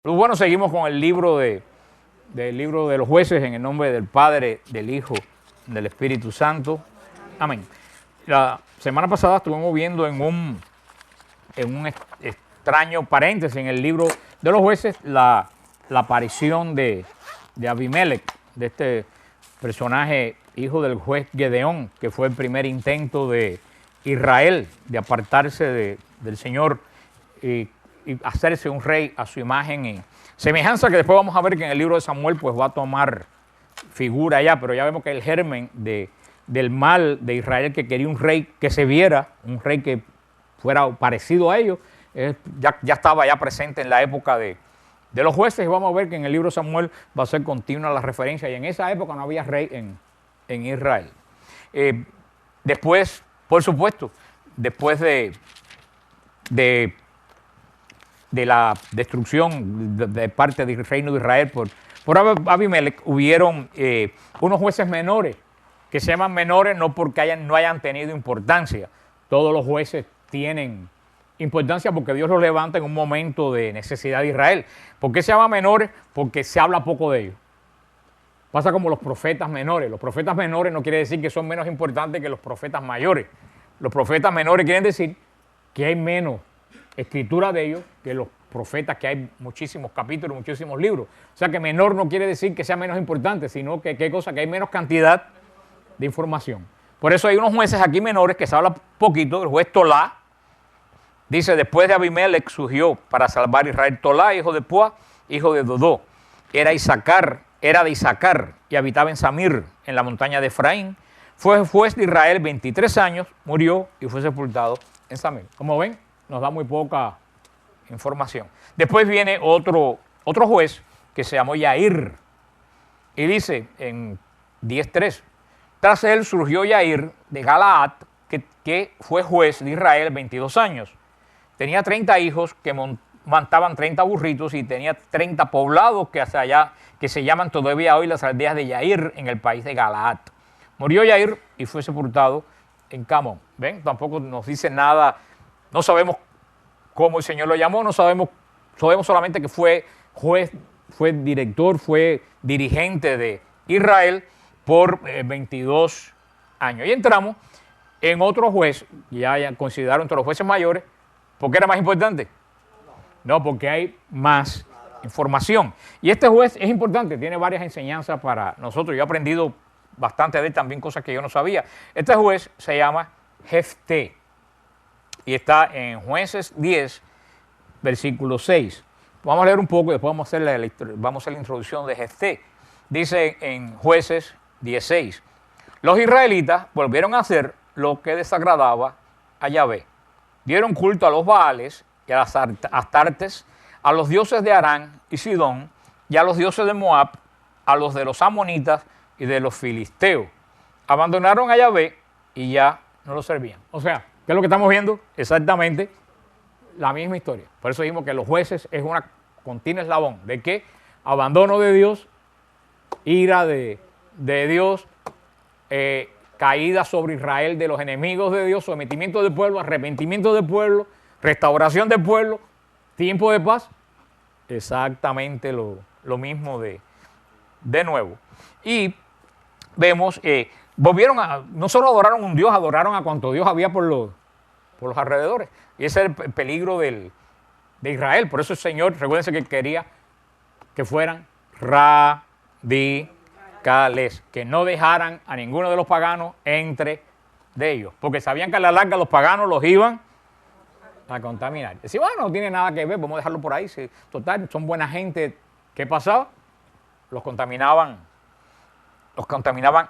Pues bueno, seguimos con el libro del libro de los jueces en el nombre del Padre, del Hijo, del Espíritu Santo. Amén. La semana pasada estuvimos viendo en un extraño paréntesis en el libro de los jueces la aparición de Abimelech, de este personaje hijo del juez Gedeón, que fue el primer intento de Israel de apartarse del Señor y hacerse un rey a su imagen y semejanza, que después vamos a ver que en el libro de Samuel pues va a tomar figura ya, pero ya vemos que el germen del mal de Israel, que quería un rey que se viera, un rey que fuera parecido a ellos, ya estaba ya presente en la época de los jueces, y vamos a ver que en el libro de Samuel va a ser continua la referencia, y en esa época no había rey en Israel. Después, por supuesto, después de la destrucción de parte del reino de Israel por Abimelech, hubieron unos jueces menores, que se llaman menores no porque no hayan tenido importancia. Todos los jueces tienen importancia porque Dios los levanta en un momento de necesidad de Israel. ¿Por qué se llaman menores? Porque se habla poco de ellos. Pasa como los profetas menores. Los profetas menores no quiere decir que son menos importantes que los profetas mayores. Los profetas menores quieren decir que hay menos escritura de ellos que los profetas, que hay muchísimos capítulos, muchísimos libros. O sea que menor no quiere decir que sea menos importante, sino que ¿qué cosa? Que hay menos cantidad de información. Por eso hay unos jueces aquí menores que se habla poquito. El juez Tolá dice: después de Abimelech surgió para salvar a Israel Tolá, hijo de Pua, hijo de Dodó. Era de Isaacar y habitaba en Samir, en la montaña de Efraín. Fue juez de Israel 23 años, murió y fue sepultado en Samir. Como ven, nos da muy poca información. Después viene otro juez que se llamó Yair, y dice en 10:3: tras él surgió Yair de Galaad, que fue juez de Israel 22 años. Tenía 30 hijos que montaban 30 burritos y tenía 30 poblados que hasta allá, que se llaman todavía hoy las aldeas de Yair en el país de Galaad. Murió Yair y fue sepultado en Camón. ¿Ven? Tampoco nos dice nada. No sabemos cómo el Señor lo llamó, no sabemos solamente que fue juez, fue director, fue dirigente de Israel por 22 años. Y entramos en otro juez, ya consideraron entre los jueces mayores. ¿Por qué era más importante? No, porque hay más información. Y este juez es importante, tiene varias enseñanzas para nosotros. Yo he aprendido bastante de él, también cosas que yo no sabía. Este juez se llama Jefté. Y está en Jueces 10, versículo 6. Vamos a leer un poco y después vamos a hacer la introducción de Jefté. Dice en Jueces 16: los israelitas volvieron a hacer lo que desagradaba a Yahvé. Dieron culto a los Baales y a las Astartes, a los dioses de Arán y Sidón, y a los dioses de Moab, a los de los amonitas y de los filisteos. Abandonaron a Yahvé y ya no lo servían. O sea, ¿qué es lo que estamos viendo? Exactamente la misma historia. Por eso dijimos que los jueces es una continua eslabón. ¿De qué? Abandono de Dios, ira de Dios, caída sobre Israel de los enemigos de Dios, sometimiento del pueblo, arrepentimiento del pueblo, restauración del pueblo, tiempo de paz. Exactamente lo mismo de nuevo. Y vemos no solo adoraron a un Dios, adoraron a cuanto Dios había por los alrededores. Y ese es el peligro de Israel. Por eso el Señor, recuérdense que quería que fueran radicales, que no dejaran a ninguno de los paganos entre de ellos. Porque sabían que a la larga los paganos los iban a contaminar. Decían, bueno, no tiene nada que ver, vamos a dejarlo por ahí. Si, total, son buena gente. ¿Qué pasaba? Los contaminaban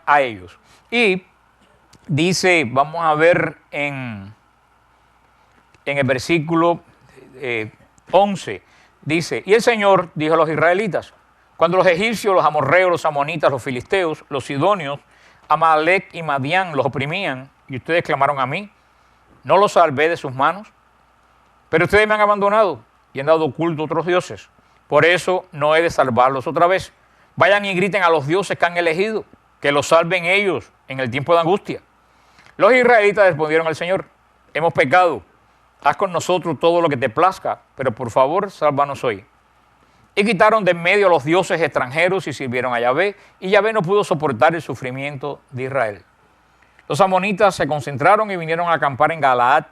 a ellos. Y dice, vamos a ver en el versículo 11, dice: y el Señor dijo a los israelitas: cuando los egipcios, los amorreos, los amonitas, los filisteos, los sidonios, Amalek y Madián los oprimían, y ustedes clamaron a mí, ¿no los salvé de sus manos? Pero ustedes me han abandonado y han dado culto a otros dioses. Por eso no he de salvarlos otra vez. Vayan y griten a los dioses que han elegido, que los salven ellos en el tiempo de angustia. Los israelitas respondieron al Señor: hemos pecado, haz con nosotros todo lo que te plazca, pero por favor, sálvanos hoy. Y quitaron de en medio a los dioses extranjeros y sirvieron a Yahvé, y Yahvé no pudo soportar el sufrimiento de Israel. Los amonitas se concentraron y vinieron a acampar en Galaad.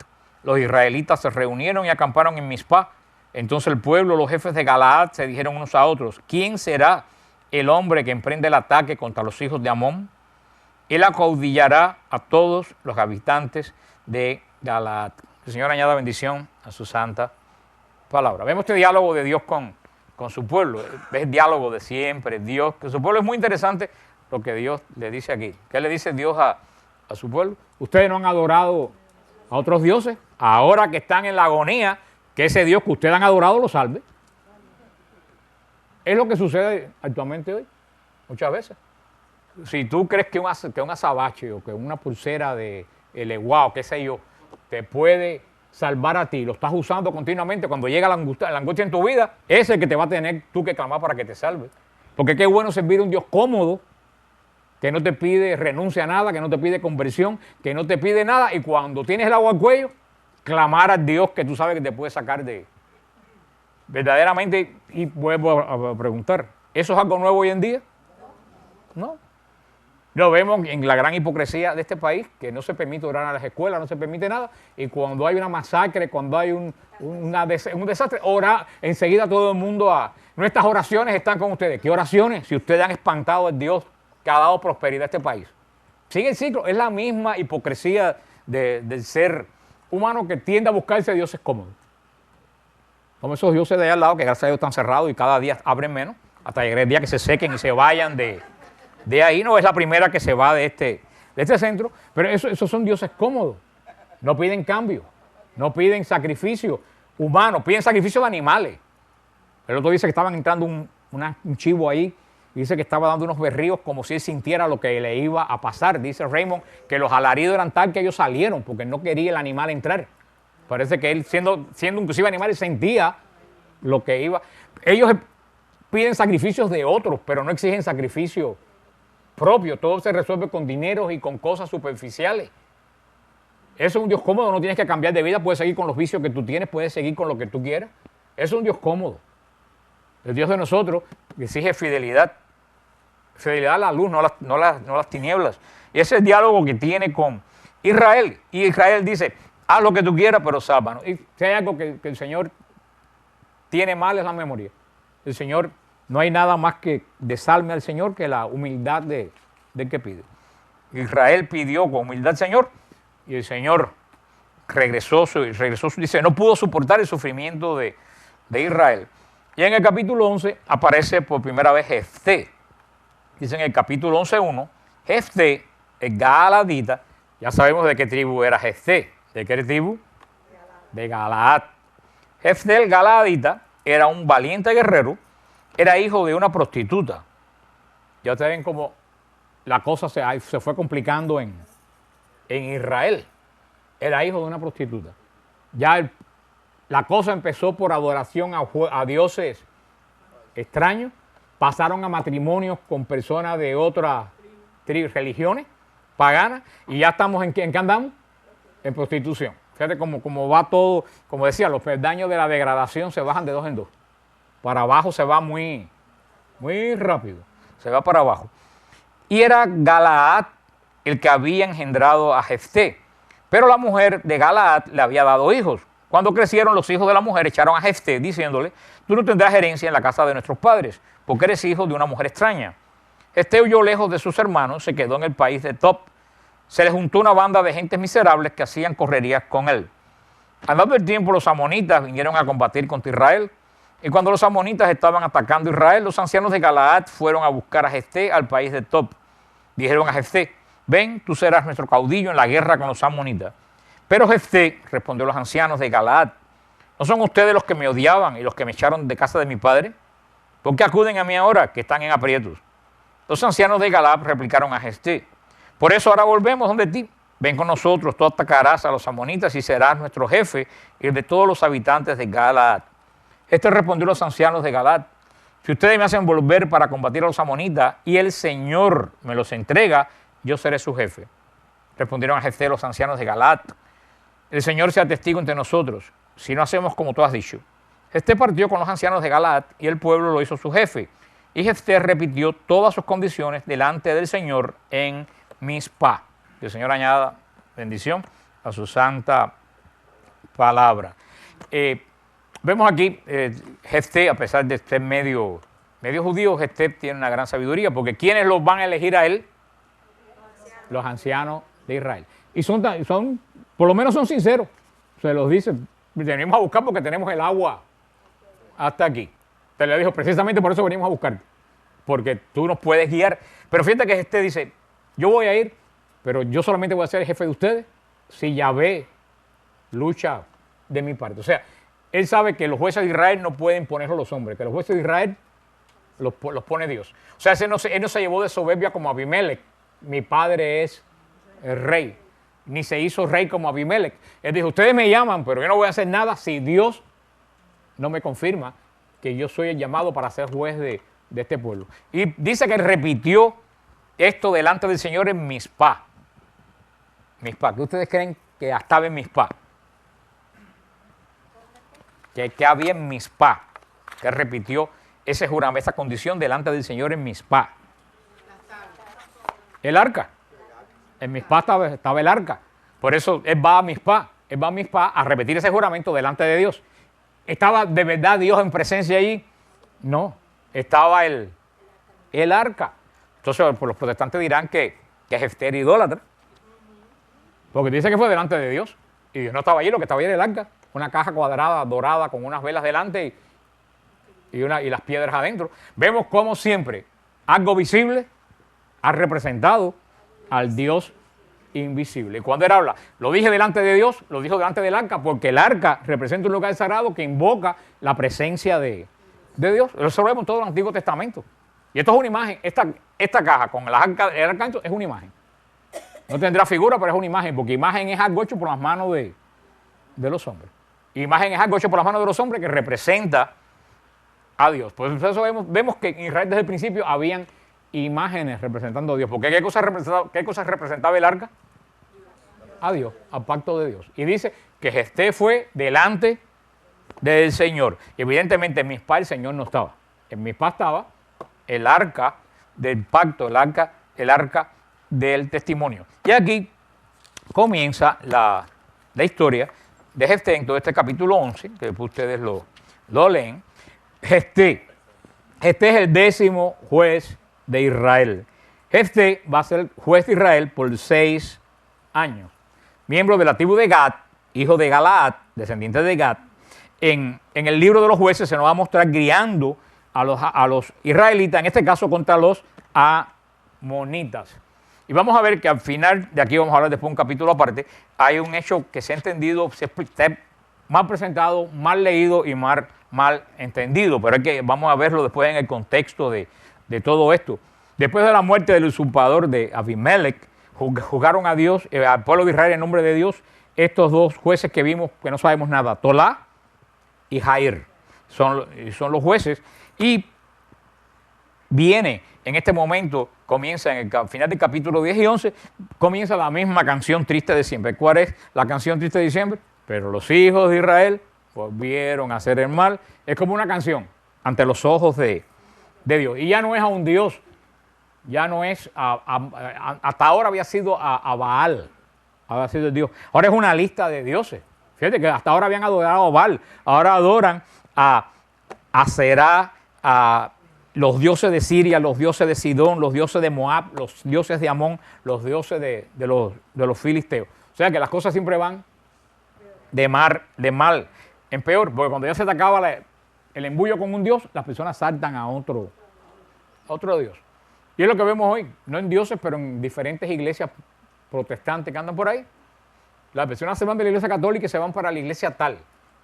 Los israelitas se reunieron y acamparon en Mizpah. Entonces el pueblo, los jefes de Galaad, se dijeron unos a otros: ¿quién será el hombre que emprende el ataque contra los hijos de Amón? Él acaudillará a todos los habitantes de Galaad. El Señor añada bendición a su santa palabra. Vemos este diálogo de Dios con su pueblo. Es el diálogo de siempre, Dios, que su pueblo es muy interesante lo que Dios le dice aquí. ¿Qué le dice Dios a su pueblo? Ustedes no han adorado a otros dioses. Ahora que están en la agonía, que ese Dios que ustedes han adorado lo salve. Es lo que sucede actualmente hoy, muchas veces. Si tú crees que un azabache o que una pulsera de eleguá o qué sé yo te puede salvar a ti, lo estás usando continuamente, cuando llega la angustia en tu vida, ese es el que te va a tener tú que clamar para que te salve. Porque qué bueno servir a un Dios cómodo, que no te pide renuncia a nada, que no te pide conversión, que no te pide nada, y cuando tienes el agua al cuello, clamar al Dios que tú sabes que te puede sacar de... Verdaderamente, y vuelvo a preguntar, ¿eso es algo nuevo hoy en día? No. Lo vemos en la gran hipocresía de este país, que no se permite orar a las escuelas, no se permite nada, y cuando hay una masacre, cuando hay un desastre, ora enseguida todo el mundo a... Nuestras oraciones están con ustedes. ¿Qué oraciones? Si ustedes han espantado al Dios que ha dado prosperidad a este país. Sigue el ciclo, es la misma hipocresía del ser humano que tiende a buscarse dioses cómodos. Como esos dioses de allá al lado, que gracias a Dios están cerrados y cada día abren menos, hasta llegar el día que se sequen y se vayan de ahí. No es la primera que se va de este centro, pero esos son dioses cómodos. No piden cambio, no piden sacrificio humano, piden sacrificio de animales. El otro dice que estaban entrando un chivo ahí, y dice que estaba dando unos berríos como si él sintiera lo que le iba a pasar. Dice Raymond que los alaridos eran tal que ellos salieron porque no quería el animal entrar. Parece que él, siendo inclusive animal, sentía lo que iba. Ellos piden sacrificios de otros, pero no exigen sacrificio propio. Todo se resuelve con dinero y con cosas superficiales. Eso es un Dios cómodo, no tienes que cambiar de vida, puedes seguir con los vicios que tú tienes, puedes seguir con lo que tú quieras. Eso es un Dios cómodo. El Dios de nosotros exige fidelidad. Fidelidad a la luz, no las tinieblas. Y ese es el diálogo que tiene con Israel. Y Israel dice: haz lo que tú quieras, pero sálvanos. Y si hay algo que el Señor tiene mal, es la memoria. El Señor, no hay nada más que desalme al Señor que la humildad del que pide. Israel pidió con humildad al Señor, y el Señor regresó, dice, no pudo soportar el sufrimiento de Israel. Y en el capítulo 11 aparece por primera vez Jefté. Dice en el capítulo 11:1, Jefté, el galadita, ya sabemos de qué tribu era Jefté. ¿De qué tribu? De Galaad. Jefté el galadita era un valiente guerrero, era hijo de una prostituta. Ya ustedes ven cómo la cosa se fue complicando en Israel. Era hijo de una prostituta. Ya la cosa empezó por adoración a dioses extraños, pasaron a matrimonios con personas de otras religiones paganas, y ya estamos ¿en qué andamos? En prostitución. Fíjate cómo va todo, como decía, los peldaños de la degradación se bajan de dos en dos. Para abajo se va muy rápido, se va para abajo. Y era Galaad el que había engendrado a Jefté, pero la mujer de Galaad le había dado hijos. Cuando crecieron, los hijos de la mujer echaron a Jefté diciéndole: tú no tendrás herencia en la casa de nuestros padres, porque eres hijo de una mujer extraña. Jefté huyó lejos de sus hermanos, se quedó en el país de Top. Se le juntó una banda de gentes miserables que hacían correrías con él. Al dado el tiempo, los amonitas vinieron a combatir contra Israel, y cuando los amonitas estaban atacando a Israel, los ancianos de Galaad fueron a buscar a Jefté al país de Top. Dijeron a Jefté: ven, tú serás nuestro caudillo en la guerra con los amonitas. Pero Jefté respondió a los ancianos de Galaad: ¿no son ustedes los que me odiaban y los que me echaron de casa de mi padre? ¿Por qué acuden a mí ahora que están en aprietos? Los ancianos de Galaad replicaron a Jefté: por eso ahora volvemos donde ti. Ven con nosotros, tú atacarás a los amonitas y serás nuestro jefe y el de todos los habitantes de Galaad. Este respondió a los ancianos de Galaad: si ustedes me hacen volver para combatir a los amonitas y el Señor me los entrega, yo seré su jefe. Respondieron a Jefté los ancianos de Galaad: el Señor sea testigo entre nosotros, si no hacemos como tú has dicho. Jefté partió con los ancianos de Galaad y el pueblo lo hizo su jefe. Y Jefté repitió todas sus condiciones delante del Señor en Mizpah. Que el Señor añada bendición a su santa palabra. Vemos aquí, Jefté, a pesar de ser medio judío, Jefté tiene una gran sabiduría, porque ¿quiénes los van a elegir a él? Los ancianos de Israel. Y por lo menos son sinceros. Se los dicen, venimos a buscar porque tenemos el agua hasta aquí. Te le dijo, precisamente por eso venimos a buscar, porque tú nos puedes guiar. Pero fíjate que Jefté dice, yo voy a ir, pero yo solamente voy a ser el jefe de ustedes si Yahvé lucha de mi parte. O sea, él sabe que los jueces de Israel no pueden ponerlo los hombres, que los jueces de Israel los pone Dios. O sea, él no se llevó de soberbia como Abimelech. Mi padre es el rey. Ni se hizo rey como Abimelech. Él dijo, ustedes me llaman, pero yo no voy a hacer nada si Dios no me confirma que yo soy el llamado para ser juez de este pueblo. Y dice que él repitió esto delante del Señor en Mizpah. Mizpah, ¿qué ustedes creen que estaba en Mizpah? Que había en Mizpah, que repitió ese juramento, esa condición delante del Señor en Mizpah. El arca. En Mizpah estaba el arca. Por eso él va a Mizpah. Él va a Mizpah a repetir ese juramento delante de Dios. ¿Estaba de verdad Dios en presencia allí? No. Estaba el arca. Entonces, pues los protestantes dirán que Jefté era idólatra. Porque dice que fue delante de Dios. Y Dios no estaba allí, lo que estaba allí era el arca. Una caja cuadrada, dorada, con unas velas delante y las piedras adentro. Vemos como siempre algo visible ha representado al Dios invisible. Y cuando él habla, lo dije delante de Dios, lo dijo delante del arca, porque el arca representa un lugar sagrado que invoca la presencia de Dios. Eso lo vemos en todo el Antiguo Testamento. Y esto es una imagen, esta caja con el arcángel es una imagen. No tendrá figura, pero es una imagen, porque imagen es algo hecho por las manos de los hombres. Imagen es algo hecho por las manos de los hombres que representa a Dios. Por eso vemos que en Israel desde el principio habían imágenes representando a Dios. Porque ¿qué cosas representaba el arca? A Dios, al pacto de Dios. Y dice que Jefté fue delante del Señor. Y evidentemente en Mizpah el Señor no estaba. En Mizpah estaba el arca del pacto, el arca del testimonio. Y aquí comienza la historia de Jefté en todo este capítulo 11, que ustedes lo leen. Jefté es el 10º juez de Israel. Jefté va a ser juez de Israel por 6 años. Miembro de la tribu de Gad, hijo de Galaad, descendiente de Gad. En el libro de los jueces se nos va a mostrar guiando a los israelitas, en este caso contra los amonitas. Y vamos a ver que al final, de aquí vamos a hablar después un capítulo aparte, hay un hecho que se ha entendido, se está mal presentado, mal leído y mal entendido, pero vamos a verlo después en el contexto de todo esto. Después de la muerte del usurpador de Abimelech, juzgaron a Dios, al pueblo de Israel en nombre de Dios, estos dos jueces que vimos que no sabemos nada, Tolá y Jair, son los jueces, y viene en este momento, comienza en el final del capítulo 10 y 11, comienza la misma canción triste de siempre. ¿Cuál es la canción triste de siempre? Pero los hijos de Israel volvieron a hacer el mal. Es como una canción ante los ojos de Dios. Y ya no es a un Dios, ya no es, hasta ahora había sido a Baal, había sido el Dios. Ahora es una lista de dioses. Fíjate que hasta ahora habían adorado a Baal, ahora adoran a Será, a los dioses de Siria, los dioses de Sidón, los dioses de Moab, los dioses de Amón, los dioses de los filisteos. O sea que las cosas siempre van de mal en peor, porque cuando ya se te acaba el embullo con un dios, las personas saltan a otro dios. Y es lo que vemos hoy, no en dioses, pero en diferentes iglesias protestantes que andan por ahí. Las personas se van de la iglesia católica y se van para la iglesia tal.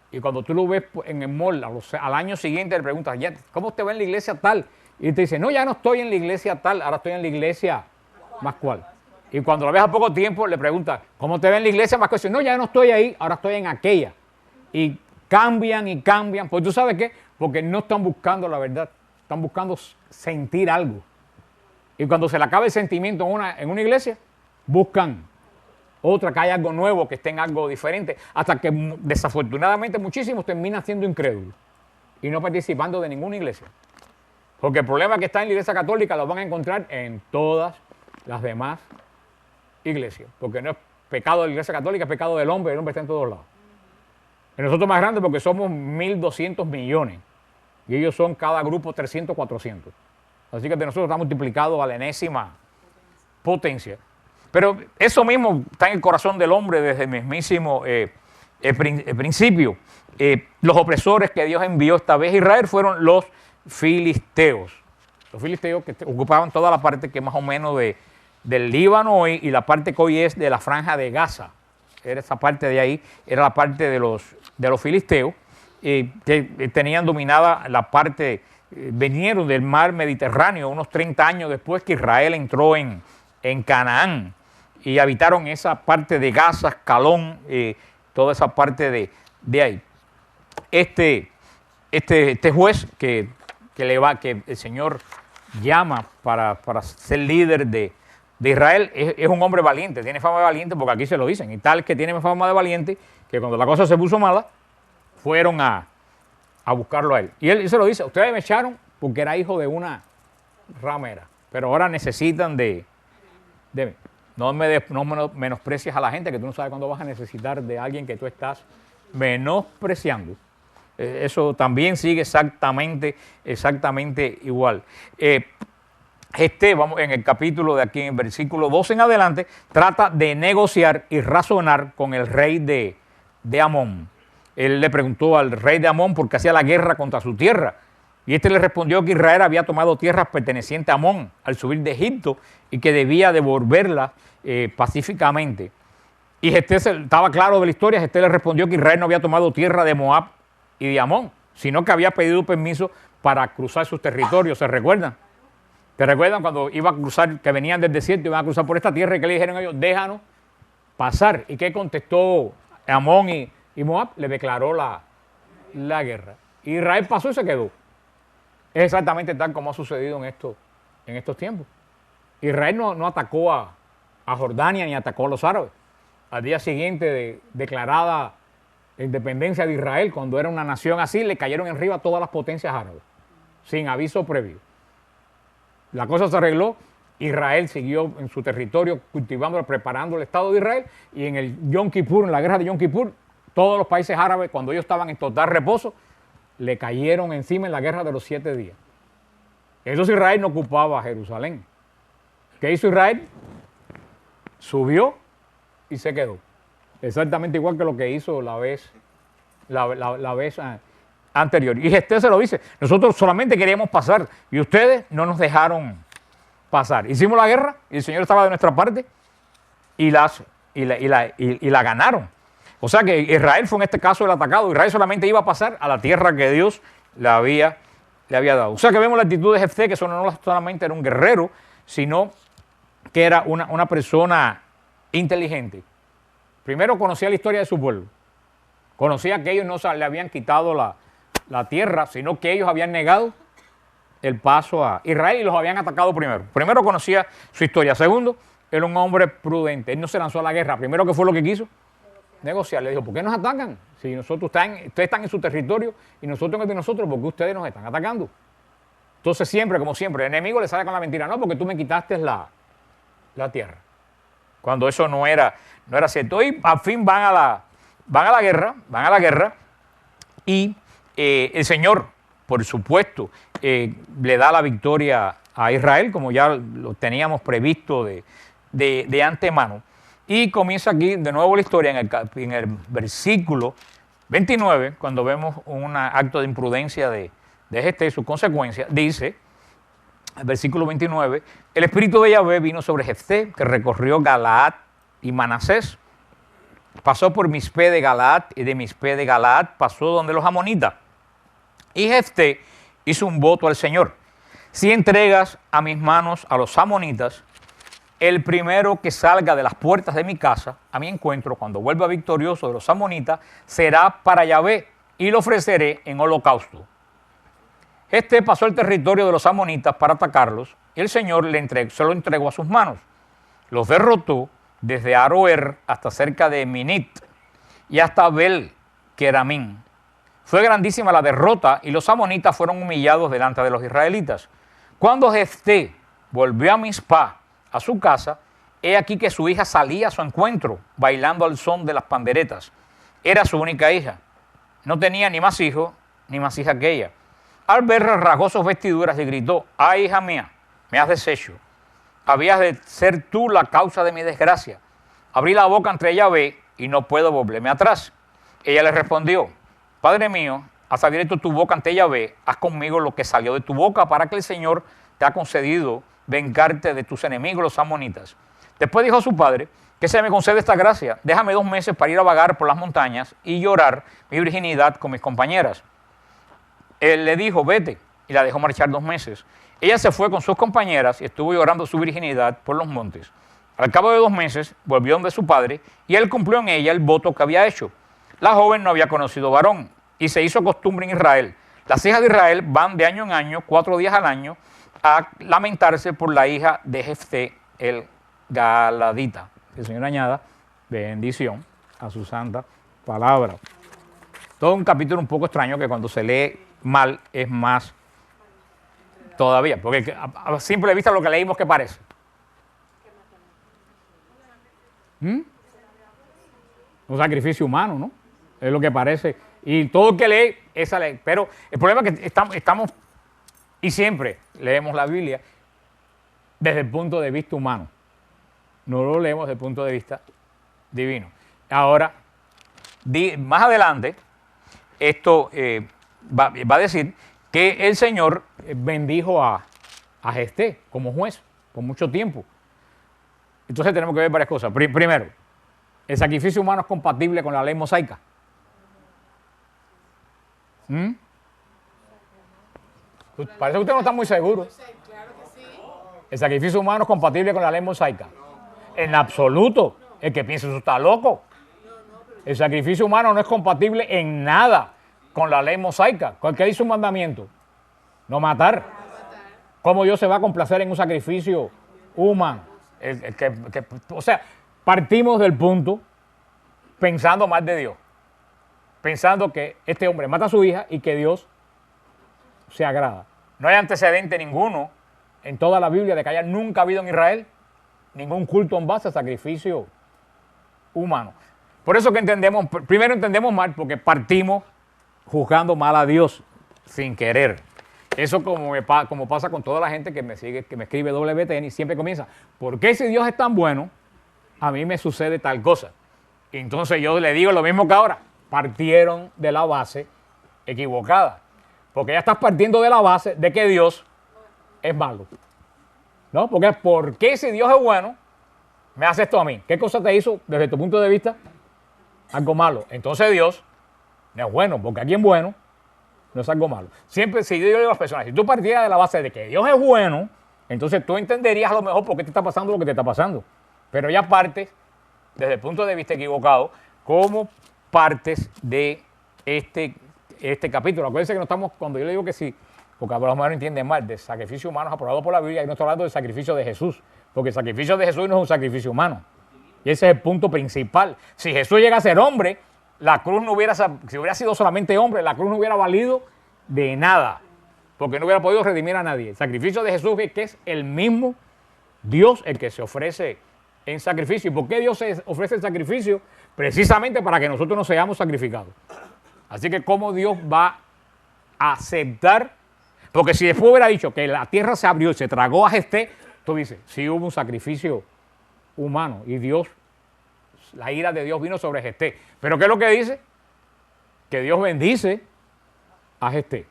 Y cuando tú lo ves en el mall, al año siguiente le preguntas, ¿cómo te va en la iglesia tal? Y te dice, no, ya no estoy en la iglesia tal, ahora estoy en la iglesia más cual. Y cuando lo ves a poco tiempo, le preguntas, ¿cómo te va en la iglesia más cual? Y dice, no, ya no estoy ahí, ahora estoy en aquella. Y cambian. Pues tú sabes qué, porque no están buscando la verdad, están buscando sentir algo. Y cuando se le acaba el sentimiento en una iglesia, buscan otra, que haya algo nuevo, que esté en algo diferente, hasta que desafortunadamente muchísimos terminan siendo incrédulos. y no participando de ninguna iglesia. Porque el problema que está en la iglesia católica lo van a encontrar en todas las demás iglesias. Porque no es pecado de la iglesia católica, es pecado del hombre, el hombre está en todos lados. Y nosotros más grandes porque somos 1.200 millones. Y ellos son cada grupo 300, 400. Así que de nosotros está multiplicado a la enésima potencia. Pero eso mismo está en el corazón del hombre desde el mismísimo principio. Los opresores que Dios envió esta vez a Israel fueron los filisteos. Los filisteos que ocupaban toda la parte que más o menos del Líbano hoy y la parte que hoy es de la franja de Gaza. Era esa parte de ahí, era la parte de los filisteos que tenían dominada la parte, vinieron del mar Mediterráneo unos 30 años después que Israel entró en Canaán y habitaron esa parte de Gaza, Ascalón, toda esa parte de ahí. Este juez que el Señor llama para ser líder de Israel es un hombre valiente, tiene fama de valiente porque aquí se lo dicen, y tal que tiene fama de valiente que cuando la cosa se puso mala fueron a buscarlo a él. Y él se lo dice, ustedes me echaron porque era hijo de una ramera, pero ahora necesitan de mí. No menosprecies a la gente, que tú no sabes cuándo vas a necesitar de alguien que tú estás menospreciando. Eso también sigue exactamente igual. Vamos en el capítulo de aquí, en el versículo 12 en adelante, trata de negociar y razonar con el rey de Amón. Él le preguntó al rey de Amón por qué hacía la guerra contra su tierra. Y este le respondió que Israel había tomado tierras pertenecientes a Amón al subir de Egipto y que debía devolverlas pacíficamente. Y estaba claro de la historia. Le respondió que Israel no había tomado tierra de Moab y de Amón, sino que había pedido permiso para cruzar sus territorios. ¿Se recuerdan? ¿Te recuerdan cuando iba a cruzar, que venían del desierto y iban a cruzar por esta tierra y que le dijeron a ellos, déjanos pasar? ¿Y qué contestó Amón y Moab? Le declaró la guerra. Israel pasó y se quedó. Es exactamente tal como ha sucedido en estos tiempos. Israel no atacó a Jordania ni atacó a los árabes. Al día siguiente de declarada la independencia de Israel, cuando era una nación así, le cayeron arriba todas las potencias árabes, sin aviso previo. La cosa se arregló, Israel siguió en su territorio cultivando, preparando el Estado de Israel, y en el Yom Kippur, en la guerra de Yom Kippur, todos los países árabes, cuando ellos estaban en total reposo, le cayeron encima en la guerra de los 7 días. Entonces Israel no ocupaba Jerusalén. ¿Qué hizo Israel? Subió y se quedó. Exactamente igual que lo que hizo la vez anterior. Y se lo dice, nosotros solamente queríamos pasar y ustedes no nos dejaron pasar. Hicimos la guerra y el Señor estaba de nuestra parte y la ganaron. O sea que Israel fue en este caso el atacado. Israel solamente iba a pasar a la tierra que Dios le había dado. O sea que vemos la actitud de Jefté, que no solamente era un guerrero, sino que era una persona inteligente. Primero conocía la historia de su pueblo. Conocía que ellos no le habían quitado la tierra, sino que ellos habían negado el paso a Israel y los habían atacado primero. Primero conocía su historia. Segundo, era un hombre prudente. Él no se lanzó a la guerra. Primero, ¿qué fue lo que quiso? Negociar. Le dijo, ¿por qué nos atacan? Si ustedes están en su territorio y nosotros en el de nosotros, ¿por qué ustedes nos están atacando? Entonces siempre, como siempre, el enemigo le sale con la mentira. No, porque tú me quitaste la tierra. Cuando eso no era cierto. Y al fin van a la guerra y el Señor, por supuesto, le da la victoria a Israel, como ya lo teníamos previsto de antemano. Y comienza aquí de nuevo la historia en el versículo 29, cuando vemos un acto de imprudencia de Jefté y sus consecuencias. Dice, el versículo 29, el espíritu de Yahvé vino sobre Jefté, que recorrió Galaad y Manasés. Pasó por Mispe de Galaad y de Mispe de Galaad pasó donde los amonitas. Y Jefté hizo un voto al Señor. Si entregas a mis manos a los amonitas, el primero que salga de las puertas de mi casa a mi encuentro, cuando vuelva victorioso de los amonitas, será para Yahvé y lo ofreceré en holocausto. Jefté pasó el territorio de los amonitas para atacarlos y el Señor se lo entregó a sus manos. Los derrotó desde Aroer hasta cerca de Minit y hasta Bel-Keramín. Fue grandísima la derrota y los amonitas fueron humillados delante de los israelitas. Cuando Jefté volvió a Mizpah, a su casa, he aquí que su hija salía a su encuentro, bailando al son de las panderetas. Era su única hija. No tenía ni más hijos, ni más hija que ella. Al verla rasgó sus vestiduras y gritó: ¡ay, hija mía, me has deshecho! Habías de ser tú la causa de mi desgracia. Abrí la boca ante Yahvé y no puedo volverme atrás. Ella le respondió: Padre mío, has abierto tu boca ante Yahvé, haz conmigo lo que salió de tu boca, para que el Señor te ha concedido vengarte de tus enemigos los amonitas. Después dijo a su padre: que se me concede esta gracia, déjame 2 meses para ir a vagar por las montañas y llorar mi virginidad con mis compañeras. Él le dijo: vete, y la dejó marchar 2 meses. Ella se fue con sus compañeras y estuvo llorando su virginidad por los montes. Al cabo de 2 meses volvió donde su padre y él cumplió en ella el voto que había hecho. La joven no había conocido varón y se hizo costumbre en Israel. Las hijas de Israel van de año en año, 4 días al año, a lamentarse por la hija de Jefté el Galadita. Que el Señor añada bendición a su santa palabra. Todo un capítulo un poco extraño que cuando se lee mal es más todavía, porque a simple vista lo que leímos, ¿qué parece? Un sacrificio humano, ¿no? Es lo que parece. Y todo el que lee esa ley. Pero el problema es que estamos y siempre leemos la Biblia desde el punto de vista humano. No lo leemos desde el punto de vista divino. Ahora, más adelante, esto va a decir que el Señor bendijo a Jefté como juez por mucho tiempo. Entonces tenemos que ver varias cosas. Primero, ¿el sacrificio humano es compatible con la ley mosaica? Parece que usted no está muy seguro. ¿El sacrificio humano es compatible con la ley mosaica? En absoluto. El que piensa eso está loco. El sacrificio humano no es compatible en nada con la ley mosaica. ¿Qué dice un mandamiento? No matar. ¿Cómo Dios se va a complacer en un sacrificio humano? O sea, partimos del punto pensando mal de Dios. Pensando que este hombre mata a su hija y que Dios se agrada. No hay antecedente ninguno en toda la Biblia de que haya nunca habido en Israel ningún culto en base a sacrificio humano. Por eso que primero entendemos mal, porque partimos juzgando mal a Dios sin querer. Eso como pasa con toda la gente que me sigue, que me escribe WTN y siempre comienza: ¿por qué si Dios es tan bueno, a mí me sucede tal cosa? Y entonces yo le digo lo mismo que ahora: partieron de la base equivocada. Porque ya estás partiendo de la base de que Dios es malo. ¿No? Porque ¿por qué si Dios es bueno, me hace esto a mí? ¿Qué cosa te hizo desde tu punto de vista? Algo malo. Entonces Dios no es bueno, porque alguien bueno no es algo malo. Siempre, si yo digo a las personas, si tú partieras de la base de que Dios es bueno, entonces tú entenderías a lo mejor por qué te está pasando lo que te está pasando. Pero ya partes desde el punto de vista equivocado, como partes de este capítulo. Acuérdense que no estamos, cuando yo le digo que sí, porque a lo mejor no entienden mal, de sacrificio humano aprobado por la Biblia, y no estoy hablando del sacrificio de Jesús, porque el sacrificio de Jesús no es un sacrificio humano. Y ese es el punto principal. Si Jesús llega a ser hombre, la cruz no hubiera, si hubiera sido solamente hombre, la cruz no hubiera valido de nada, porque no hubiera podido redimir a nadie. El sacrificio de Jesús es que es el mismo Dios el que se ofrece en sacrificio. ¿Y por qué Dios se ofrece el sacrificio? Precisamente para que nosotros no seamos sacrificados. Así que ¿cómo Dios va a aceptar? Porque si después hubiera dicho que la tierra se abrió y se tragó a Jefté, tú dices, sí hubo un sacrificio humano y Dios, la ira de Dios vino sobre Jefté. Pero ¿qué es lo que dice? Que Dios bendice a Jefté.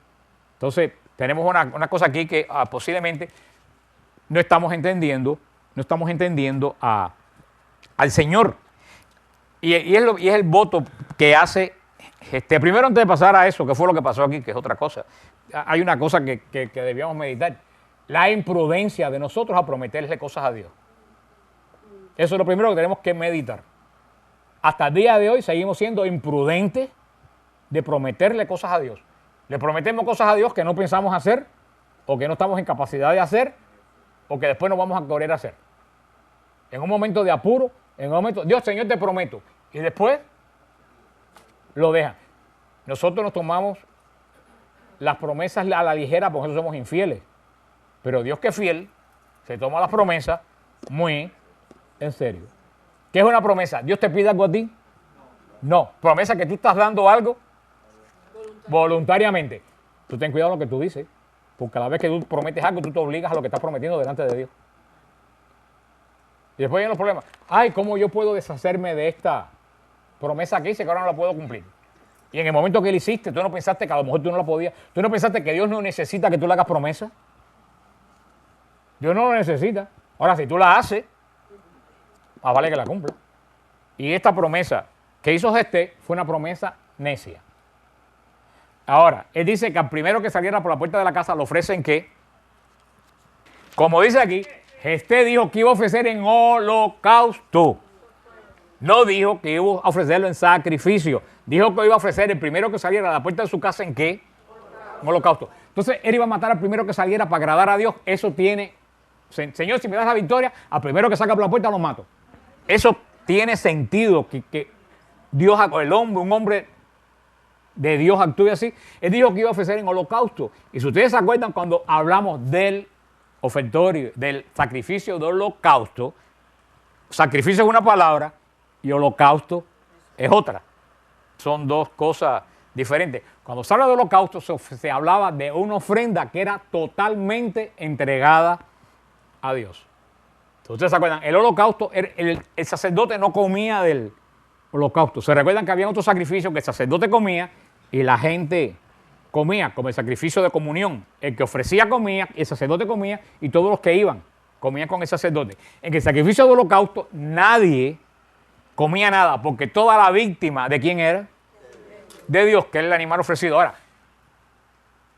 Entonces tenemos una cosa aquí que posiblemente no estamos entendiendo al Señor. Y es el voto que hace Jefté. Primero, antes de pasar a eso, que fue lo que pasó aquí, que es otra cosa, hay una cosa que debíamos meditar: la imprudencia de nosotros a prometerle cosas a Dios. Eso es lo primero que tenemos que meditar. Hasta el día de hoy seguimos siendo imprudentes de prometerle cosas a Dios. Le prometemos cosas a Dios que no pensamos hacer, o que no estamos en capacidad de hacer, o que después no vamos a querer hacer. En un momento de apuro, en un momento, Dios, Señor, te prometo, y después lo dejan. nosotros nos tomamos las promesas a la ligera porque nosotros somos infieles. Pero Dios, que es fiel, se toma las promesas muy en serio. ¿Qué es una promesa? ¿Dios te pide algo a ti? No. Promesa que tú estás dando algo voluntariamente. Tú ten cuidado con lo que tú dices, porque cada vez que tú prometes algo, tú te obligas a lo que estás prometiendo delante de Dios. Y después vienen los problemas. Ay, ¿cómo yo puedo deshacerme de esta promesa que hice que ahora no la puedo cumplir? Y en el momento que la hiciste, tú no pensaste que a lo mejor tú no la podías. Tú no pensaste que Dios no necesita que tú le hagas promesa. Dios no lo necesita. Ahora, si tú la haces, más vale que la cumpla. Y esta promesa que hizo Gesté fue una promesa necia. Ahora, él dice que al primero que saliera por la puerta de la casa le ofrecen ¿qué? Como dice aquí, Gesté dijo que iba a ofrecer en holocausto. No dijo que iba a ofrecerlo en sacrificio. Dijo que iba a ofrecer el primero que saliera a la puerta de su casa ¿en qué? En holocausto. Entonces, él iba a matar al primero que saliera para agradar a Dios. Eso tiene... Señor, si me das la victoria, al primero que saca por la puerta lo mato. Eso tiene sentido que Dios, el hombre, un hombre de Dios actúe así. Él dijo que iba a ofrecer en holocausto. Y si ustedes se acuerdan cuando hablamos del ofertorio, del sacrificio de holocausto, sacrificio es una palabra y holocausto es otra. Son dos cosas diferentes. Cuando se habla de holocausto se hablaba de una ofrenda que era totalmente entregada a Dios. ¿Ustedes se acuerdan? El holocausto, el sacerdote no comía del holocausto. Se recuerdan que había otro sacrificio que el sacerdote comía y la gente comía, como el sacrificio de comunión. El que ofrecía comía, el sacerdote comía y todos los que iban comían con el sacerdote. En el sacrificio de holocausto nadie comía nada, porque toda la víctima, ¿de quién era? De Dios, que era el animal ofrecido. Ahora,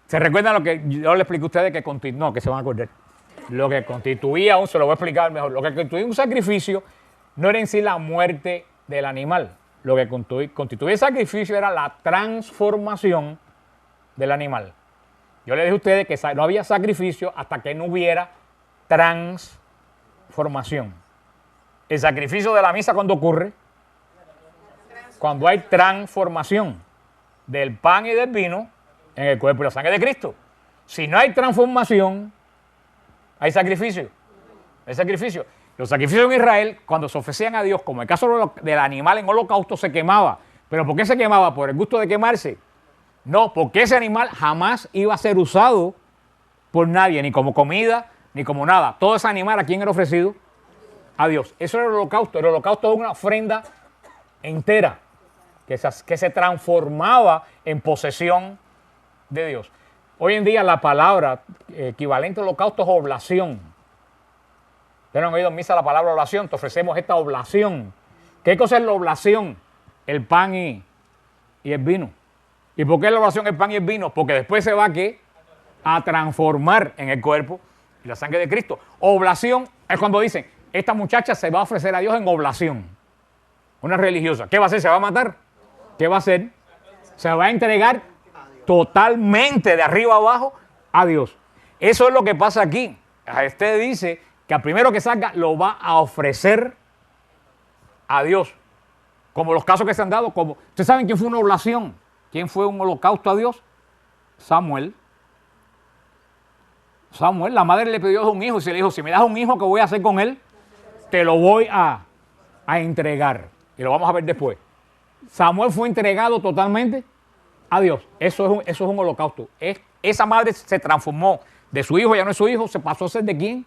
¿se recuerdan lo que yo les expliqué a ustedes que se van a acordar? Lo que constituía se lo voy a explicar mejor. Lo que constituía un sacrificio no era en sí la muerte del animal. Lo que constituía el sacrificio era la transformación del animal. Yo les dije a ustedes que no había sacrificio hasta que no hubiera transformación. El sacrificio de la misa, ¿cuándo ocurre? Cuando hay transformación del pan y del vino en el cuerpo y la sangre de Cristo. Si no hay transformación, hay sacrificio. Hay sacrificio. Los sacrificios en Israel, cuando se ofrecían a Dios, como el caso del animal en holocausto, se quemaba. ¿Pero por qué se quemaba? ¿Por el gusto de quemarse? No, porque ese animal jamás iba a ser usado por nadie, ni como comida, ni como nada. Todo ese animal, ¿a quién era ofrecido? A Dios. Eso era el holocausto. El holocausto es una ofrenda entera que se transformaba en posesión de Dios. Hoy en día la palabra equivalente al holocausto es oblación. Ustedes no han oído en misa la palabra oblación, te ofrecemos esta oblación. ¿Qué cosa es la oblación? El pan y el vino. ¿Y por qué la oblación, el pan y el vino? Porque después se va a transformar en el cuerpo y la sangre de Cristo. Oblación es cuando dicen, esta muchacha se va a ofrecer a Dios en oblación. Una religiosa. ¿Qué va a hacer? ¿Se va a matar? ¿Qué va a hacer? Se va a entregar totalmente de arriba abajo a Dios. Eso es lo que pasa aquí. Usted dice que al primero que salga lo va a ofrecer a Dios. Como los casos que se han dado. ¿Ustedes saben quién fue una oblación? ¿Quién fue un holocausto a Dios? Samuel. Samuel, la madre le pidió un hijo y se le dijo, si me das un hijo, ¿qué voy a hacer con él? Te lo voy a entregar. Y lo vamos a ver después. Samuel fue entregado totalmente a Dios. Eso es un holocausto. Esa madre se transformó de su hijo, ya no es su hijo, se pasó a ser ¿de quién?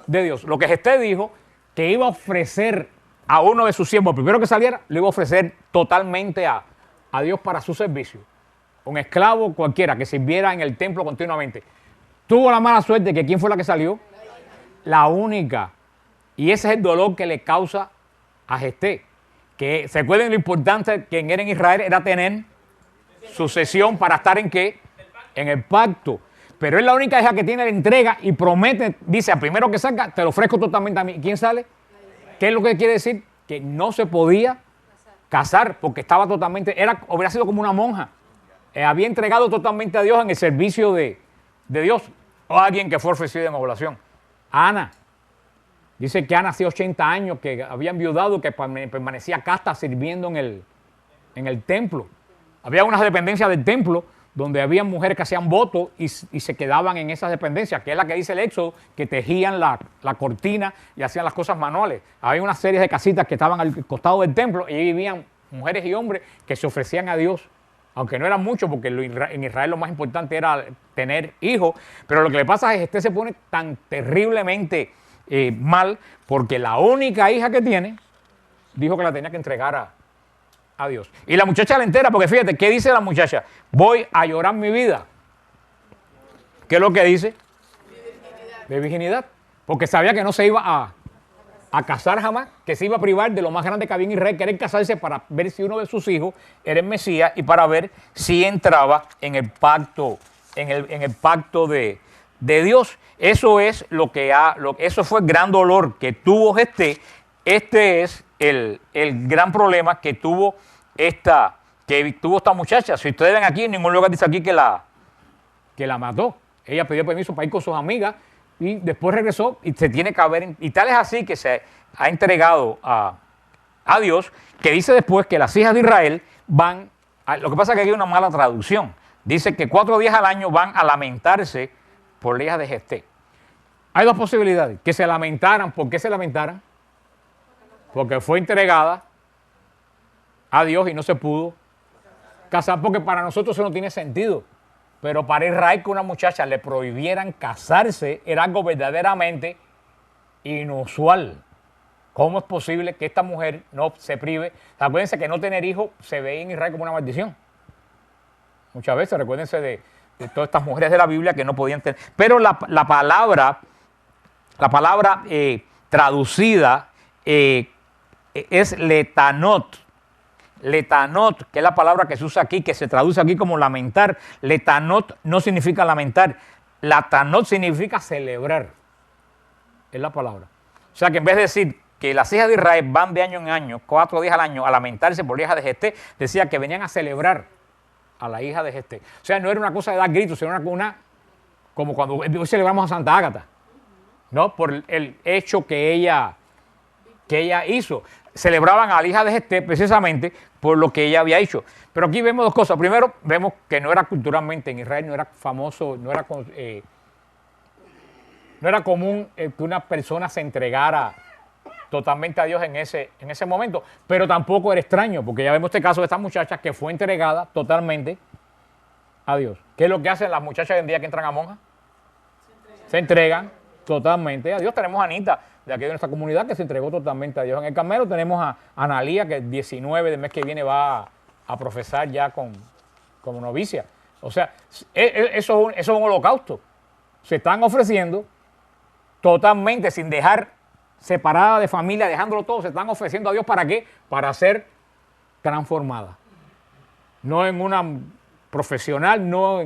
De Dios. Lo que Gesté dijo, que iba a ofrecer a uno de sus siervos, el primero que saliera, lo iba a ofrecer totalmente a Dios para su servicio. Un esclavo cualquiera que sirviera en el templo continuamente. Tuvo la mala suerte que ¿quién fue la que salió? La única. Y ese es el dolor que le causa a Gesté. Que se acuerden lo importante que era en Israel era tener sucesión para estar en ¿qué? En el pacto. Pero es la única hija que tiene la entrega y promete, dice, al primero que salga, te lo ofrezco totalmente a mí. ¿Quién sale? ¿Qué es lo que quiere decir? Que no se podía casar porque estaba totalmente, hubiera sido como una monja. Había entregado totalmente a Dios en el servicio de Dios. O alguien que fue ofrecido en oblación. Ana. Dice que Ana hacía 80 años que había enviudado, que permanecía casta sirviendo en el templo. Había unas dependencias del templo donde había mujeres que hacían votos y se quedaban en esas dependencias, que es la que dice el Éxodo, que tejían la cortina y hacían las cosas manuales. Había una serie de casitas que estaban al costado del templo y ahí vivían mujeres y hombres que se ofrecían a Dios, aunque no eran muchos, porque en Israel lo más importante era tener hijos, pero lo que le pasa es que este se pone tan terriblemente mal, porque la única hija que tiene, dijo que la tenía que entregar a Dios. Y la muchacha la entera, porque fíjate, ¿qué dice la muchacha? Voy a llorar mi vida. ¿Qué es lo que dice? De virginidad. Porque sabía que no se iba a casar jamás, que se iba a privar de lo más grande que había en Israel, que era casarse para ver si uno de sus hijos era el Mesías y para ver si entraba en el pacto, en el pacto de Dios. Eso es eso fue el gran dolor que tuvo Gesté. Este es el gran problema que tuvo esta muchacha. Si ustedes ven aquí, en ningún lugar dice aquí que la mató. Ella pidió permiso para ir con sus amigas y después regresó y se tiene que haber, y tal es así que se ha entregado a Dios, que dice después que las hijas de Israel van, lo que pasa es que aquí hay una mala traducción, dice que 4 días al año van a lamentarse por la hija de Gesté. Hay dos posibilidades, que se lamentaran. ¿Por qué se lamentaran? Porque fue entregada a Dios y no se pudo casar, porque para nosotros eso no tiene sentido. Pero para Israel, que una muchacha le prohibieran casarse era algo verdaderamente inusual. ¿Cómo es posible que esta mujer no se prive? Acuérdense que no tener hijos se ve en Israel como una maldición. Muchas veces, recuérdense de todas estas mujeres de la Biblia que no podían tener. Pero la palabra traducida es letanot. Letanot, que es la palabra que se usa aquí, que se traduce aquí como lamentar. Letanot no significa lamentar. Latanot significa celebrar. Es la palabra. O sea que en vez de decir que las hijas de Israel van de año en año, 4 días al año, a lamentarse por la hija de Gesté, decía que venían a celebrar a la hija de Gesté. O sea, no era una cosa de dar gritos, sino como cuando hoy celebramos a Santa Ágata, ¿no? Por el hecho que ella hizo. Celebraban a la hija de Gesté precisamente por lo que ella había hecho. Pero aquí vemos dos cosas. Primero, vemos que no era culturalmente, en Israel no era famoso, no era común que una persona se entregara totalmente a Dios en ese momento. Pero tampoco era extraño, porque ya vemos este caso de esta muchacha que fue entregada totalmente a Dios. ¿Qué es lo que hacen las muchachas hoy en día que entran a monjas? Se entregan totalmente a Dios. Tenemos a Anita, de aquí de nuestra comunidad, que se entregó totalmente a Dios. En el Carmelo tenemos a Analía, que el 19 del mes que viene va a profesar ya como novicia. O sea, eso es un holocausto. Se están ofreciendo totalmente, sin dejar separada de familia, dejándolo todo, se están ofreciendo a Dios. ¿Para qué? Para ser transformada. No en una profesional, no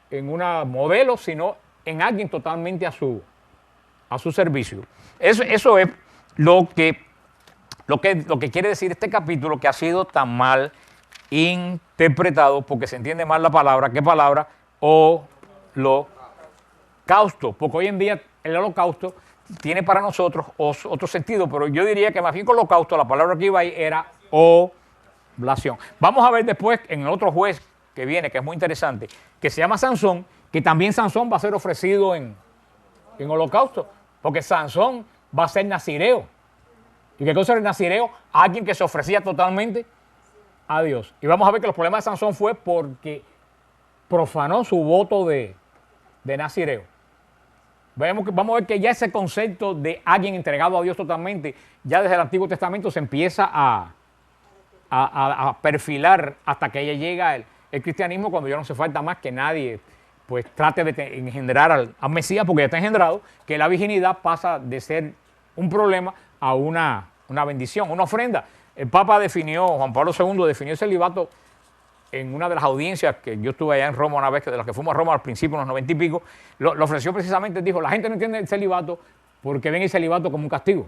en una modelo, sino en alguien totalmente a su servicio. Eso es lo que quiere decir este capítulo, que ha sido tan mal interpretado, porque se entiende mal la palabra. ¿Qué palabra? Holocausto. Porque hoy en día el holocausto tiene para nosotros otro sentido, pero yo diría que más bien con holocausto la palabra que iba ahí era oblación. Vamos a ver después en el otro juez que viene, que es muy interesante, que se llama Sansón, que también Sansón va a ser ofrecido en holocausto, porque Sansón va a ser nazireo. ¿Y qué cosa era el nazireo? Alguien que se ofrecía totalmente a Dios. Y vamos a ver que los problemas de Sansón fue porque profanó su voto de nazireo. Vamos a ver que ya ese concepto de alguien entregado a Dios totalmente, ya desde el Antiguo Testamento se empieza a perfilar hasta que llega el cristianismo, cuando ya no hace falta más que nadie pues trate de engendrar al Mesías, porque ya está engendrado, que la virginidad pasa de ser un problema a una bendición, una ofrenda. El Papa Juan Pablo II definió el celibato en una de las audiencias que yo estuve allá en Roma una vez, de las que fuimos a Roma al principio, en los 90 y pico, lo ofreció precisamente. Dijo, la gente no entiende el celibato porque ven el celibato como un castigo.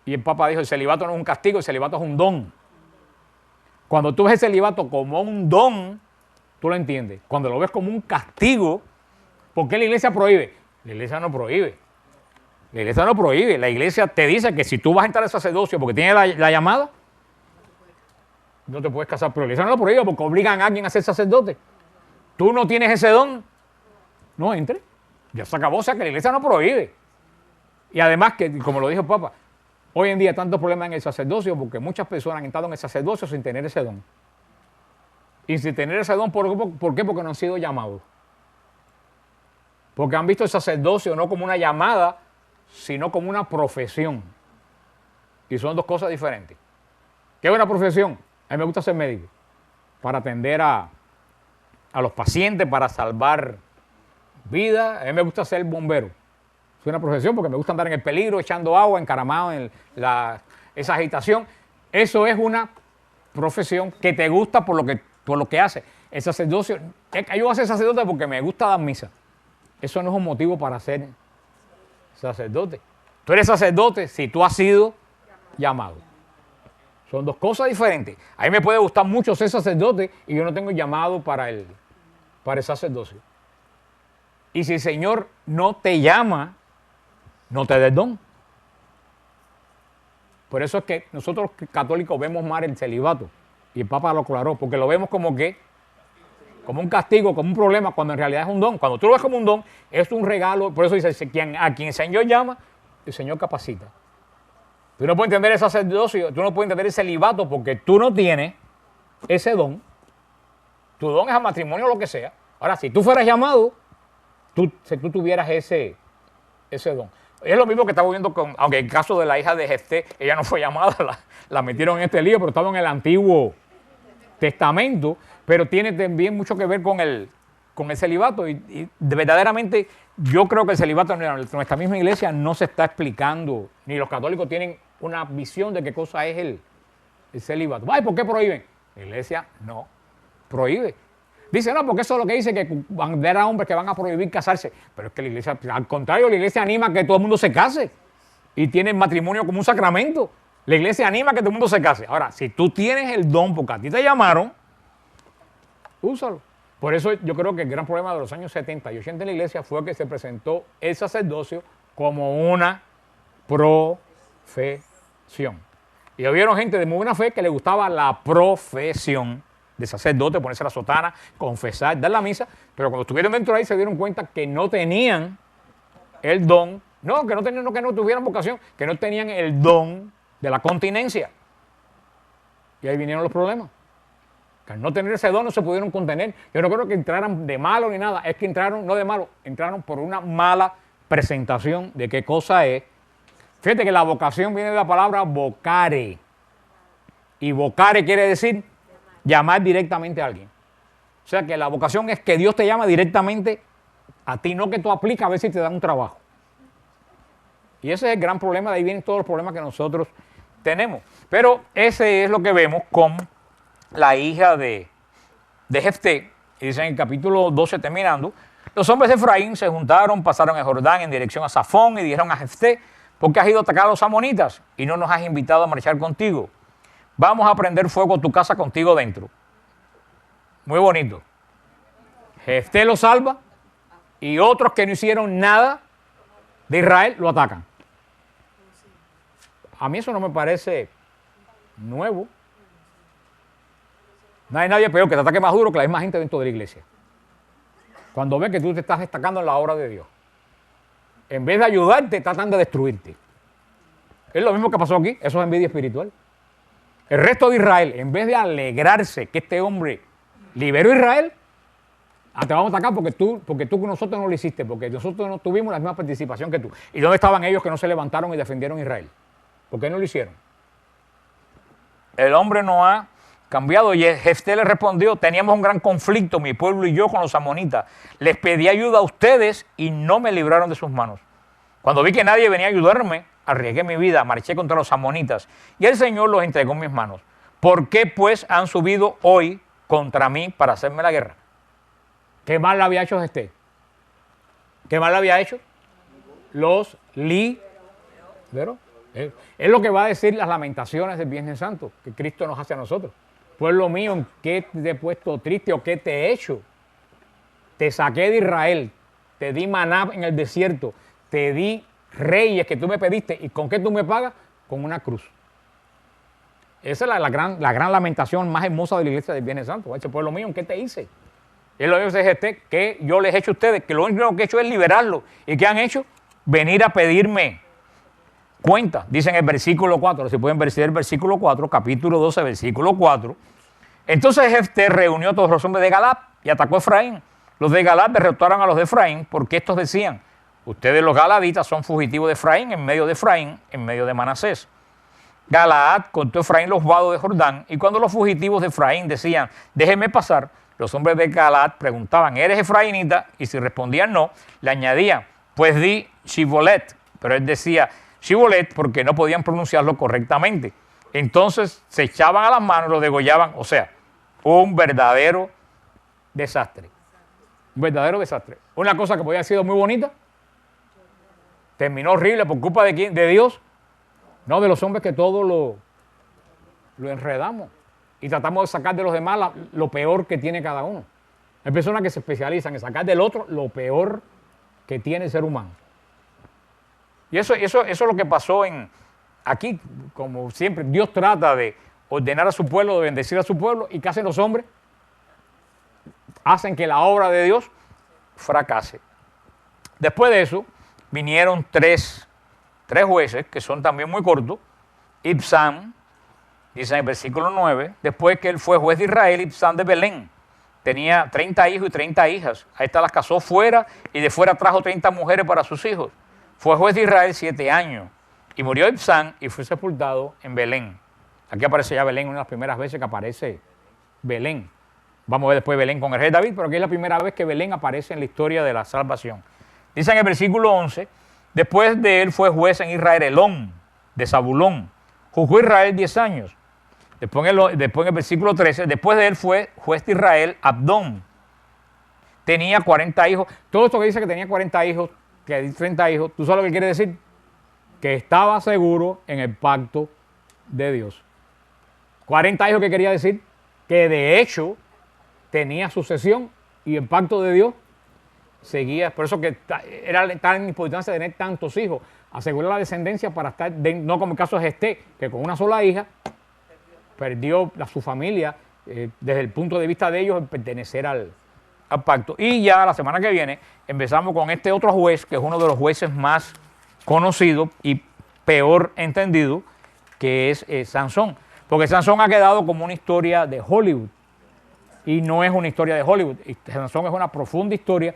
Y el Papa dijo, el celibato no es un castigo, el celibato es un don. Cuando tú ves el celibato como un don, tú lo entiendes. Cuando lo ves como un castigo, ¿por qué la iglesia prohíbe? La iglesia no prohíbe. La iglesia no prohíbe. La iglesia te dice que si tú vas a entrar al sacerdocio porque tienes la llamada, no te puedes casar, pero la iglesia no lo prohíbe porque obligan a alguien a ser sacerdote. Tú no tienes ese don, no entre. Ya se acabó, o sea que la iglesia no prohíbe. Y además que, como lo dijo el Papa, hoy en día hay tantos problemas en el sacerdocio porque muchas personas han entrado en el sacerdocio sin tener ese don. Y sin tener ese don, ¿por qué? Porque no han sido llamados. Porque han visto el sacerdocio no como una llamada, sino como una profesión. Y son dos cosas diferentes. ¿Qué es una profesión? A mí me gusta ser médico, para atender a los pacientes, para salvar vidas. A mí me gusta ser bombero. Es una profesión porque me gusta andar en el peligro, echando agua, encaramado en esa agitación. Eso es una profesión que te gusta por lo que hace. El sacerdocio, yo voy a ser sacerdote porque me gusta dar misa. Eso no es un motivo para ser sacerdote. Tú eres sacerdote si tú has sido llamado. Son dos cosas diferentes. A mí me puede gustar mucho ser sacerdote y yo no tengo llamado para el sacerdocio. Y si el Señor no te llama, no te dé el don. Por eso es que nosotros los católicos vemos mal el celibato. Y el Papa lo aclaró, porque lo vemos como un castigo, como un problema, cuando en realidad es un don. Cuando tú lo ves como un don, es un regalo. Por eso dice, a quien el Señor llama, el Señor capacita. Tú no puedes entender el sacerdocio, tú no puedes entender el celibato porque tú no tienes ese don. Tu don es al matrimonio o lo que sea. Ahora, si tú fueras llamado, si tú tuvieras ese don. Es lo mismo que estamos viendo aunque en el caso de la hija de Jefté, ella no fue llamada, la metieron en este lío, pero estaba en el Antiguo Testamento, pero tiene también mucho que ver con el celibato. Y verdaderamente yo creo que el celibato en nuestra misma iglesia no se está explicando, ni los católicos tienen una visión de qué cosa es el celibato. Ay, ¿por qué prohíben? La iglesia no prohíbe. Dice, no, porque eso es lo que dice, que van a ver a hombres que van a prohibir casarse. Pero es que la iglesia, al contrario, la iglesia anima a que todo el mundo se case. Y tiene el matrimonio como un sacramento. La iglesia anima a que todo el mundo se case. Ahora, si tú tienes el don porque a ti te llamaron, úsalo. Por eso yo creo que el gran problema de los años 70 y 80 en la iglesia fue que se presentó el sacerdocio como una profesión. Y hubieron gente de muy buena fe que le gustaba la profesión de sacerdote, ponerse la sotana, confesar, dar la misa, pero cuando estuvieron dentro de ahí se dieron cuenta que no tenían el don, que no tuvieran vocación, que no tenían el don de la continencia. Y ahí vinieron los problemas. Que al no tener ese don no se pudieron contener. Yo no creo que entraran de malo ni nada, es que entraron, no de malo, entraron por una mala presentación de qué cosa es. Fíjate que la vocación viene de la palabra vocare. Y vocare quiere decir llamar directamente a alguien. O sea que la vocación es que Dios te llama directamente a ti, no que tú aplicas a ver si te dan un trabajo. Y ese es el gran problema, de ahí vienen todos los problemas que nosotros tenemos. Pero ese es lo que vemos con la hija de Jefté. Y dice en el capítulo 12 terminando, los hombres de Efraín se juntaron, pasaron el Jordán en dirección a Safón y dijeron a Jefté, ¿por qué has ido a atacar a los amonitas y no nos has invitado a marchar contigo? Vamos a prender fuego a tu casa contigo dentro. Muy bonito. Jefté lo salva y otros que no hicieron nada de Israel lo atacan. A mí eso no me parece nuevo. No hay nadie peor que te ataque más duro que la misma gente dentro de la iglesia. Cuando ve que tú te estás destacando en la obra de Dios. En vez de ayudarte, tratan de destruirte. Es lo mismo que pasó aquí, eso es envidia espiritual. El resto de Israel, en vez de alegrarse que este hombre liberó a Israel, te vamos a atacar porque tú con nosotros no lo hiciste, porque nosotros no tuvimos la misma participación que tú. ¿Y dónde estaban ellos que no se levantaron y defendieron a Israel? ¿Por qué no lo hicieron? El hombre no ha cambiado. Y Jefté le respondió, teníamos un gran conflicto, mi pueblo y yo, con los amonitas. Les pedí ayuda a ustedes y no me libraron de sus manos. Cuando vi que nadie venía a ayudarme, arriesgué mi vida, marché contra los amonitas y el Señor los entregó en mis manos. ¿Por qué pues han subido hoy contra mí para hacerme la guerra? ¿Qué mal le había hecho Jefté? ¿Qué mal le había hecho? Los liberó. Es lo que va a decir las lamentaciones del Viernes Santo, que Cristo nos hace a nosotros. Pueblo mío, ¿en qué te he puesto triste o qué te he hecho? Te saqué de Israel, te di maná en el desierto, te di reyes que tú me pediste. ¿Y con qué tú me pagas? Con una cruz. Esa es la gran lamentación más hermosa de la iglesia del Viernes Santo. Ese pueblo mío, ¿qué te hice? Y lo dice este, que yo les he hecho a ustedes, que lo único que he hecho es liberarlo. ¿Y qué han hecho? Venir a pedirme cuenta. Dice en el versículo 4, si pueden ver el versículo 4, capítulo 12, versículo 4. Entonces Jefté reunió a todos los hombres de Galaad y atacó a Efraín. Los de Galaad derrotaron a los de Efraín porque estos decían, ustedes los galaditas son fugitivos de Efraín, en medio de Manasés. Galaad contó a Efraín los vados de Jordán, y cuando los fugitivos de Efraín decían, déjenme pasar, los hombres de Galaad preguntaban, ¿eres efraínita? Y si respondían no, le añadían, pues di Shibolet, pero él decía Shibolet porque no podían pronunciarlo correctamente. Entonces se echaban a las manos, lo degollaban, o sea, un verdadero desastre. Un verdadero desastre. Una cosa que podía haber sido muy bonita, terminó horrible por culpa de quién, de Dios. No, de los hombres que todo lo enredamos y tratamos de sacar de los demás lo peor que tiene cada uno. Hay personas que se especializan en sacar del otro lo peor que tiene el ser humano. Y eso es lo que pasó aquí, como siempre. Dios trata de ordenar a su pueblo, de bendecir a su pueblo, y ¿qué hacen los hombres? Hacen que la obra de Dios fracase. Después de eso, vinieron tres jueces, que son también muy cortos. Ibzán, dice en el versículo 9, después que él fue juez de Israel, Ibzán de Belén, tenía 30 hijos y 30 hijas. A estas las casó fuera y de fuera trajo 30 mujeres para sus hijos. Fue juez de Israel 7 años y murió Ibzán y fue sepultado en Belén. Aquí aparece ya Belén, una de las primeras veces que aparece Belén. Vamos a ver después Belén con el rey David, pero aquí es la primera vez que Belén aparece en la historia de la salvación. Dice en el versículo 11, después de él fue juez en Israel Elón, de Zabulón. Juzgó Israel 10 años. Después en el versículo 13, después de él fue juez de Israel Abdón. Tenía 40 hijos. Todo esto que dice que tenía 40 hijos, que 30 hijos, ¿tú sabes lo que quiere decir? Que estaba seguro en el pacto de Dios. 40 hijos, ¿qué quería decir? Que de hecho tenía sucesión y el pacto de Dios seguía. Por eso que era tan importante tener tantos hijos, asegurar la descendencia para estar, no como el caso de Jefté, que con una sola hija perdió a su familia desde el punto de vista de ellos el pertenecer al pacto. Y ya la semana que viene empezamos con este otro juez, que es uno de los jueces más conocidos y peor entendido, que es Sansón. Porque Sansón ha quedado como una historia de Hollywood y no es una historia de Hollywood. Sansón es una profunda historia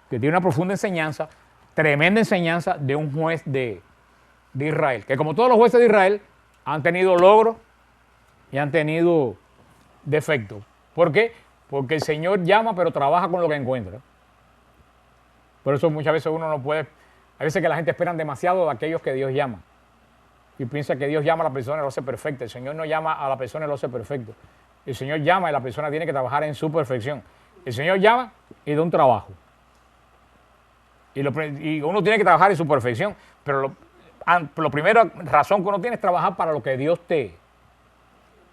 que tiene una profunda enseñanza, tremenda enseñanza de un juez de Israel, que como todos los jueces de Israel han tenido logros y han tenido defectos. ¿Por qué? Porque el Señor llama pero trabaja con lo que encuentra. Por eso muchas veces uno no puede, hay veces que la gente espera demasiado de aquellos que Dios llama y piensa que Dios llama a la persona y lo hace perfecta. El Señor no llama a la persona y lo hace perfecto. El Señor llama y la persona tiene que trabajar en su perfección. El Señor llama y da un trabajo. Y uno tiene que trabajar en su perfección, pero la primera razón que uno tiene es trabajar para lo que Dios te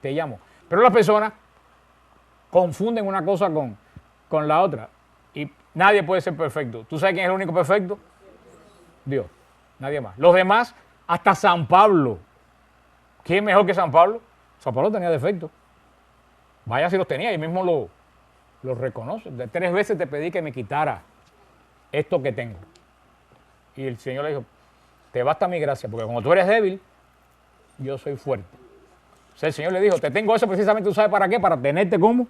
llamó. Pero las personas confunden una cosa con la otra y nadie puede ser perfecto. ¿Tú sabes quién es el único perfecto? Dios, nadie más. Los demás, hasta San Pablo. ¿Quién es mejor que San Pablo? San Pablo tenía defectos. Vaya si los tenía, y mismo lo reconoce. 3 veces te pedí que me quitara esto que tengo. Y el Señor le dijo, te basta mi gracia, porque como tú eres débil, yo soy fuerte. O sea, el Señor le dijo, te tengo eso precisamente, ¿tú sabes para qué? Para tenerte como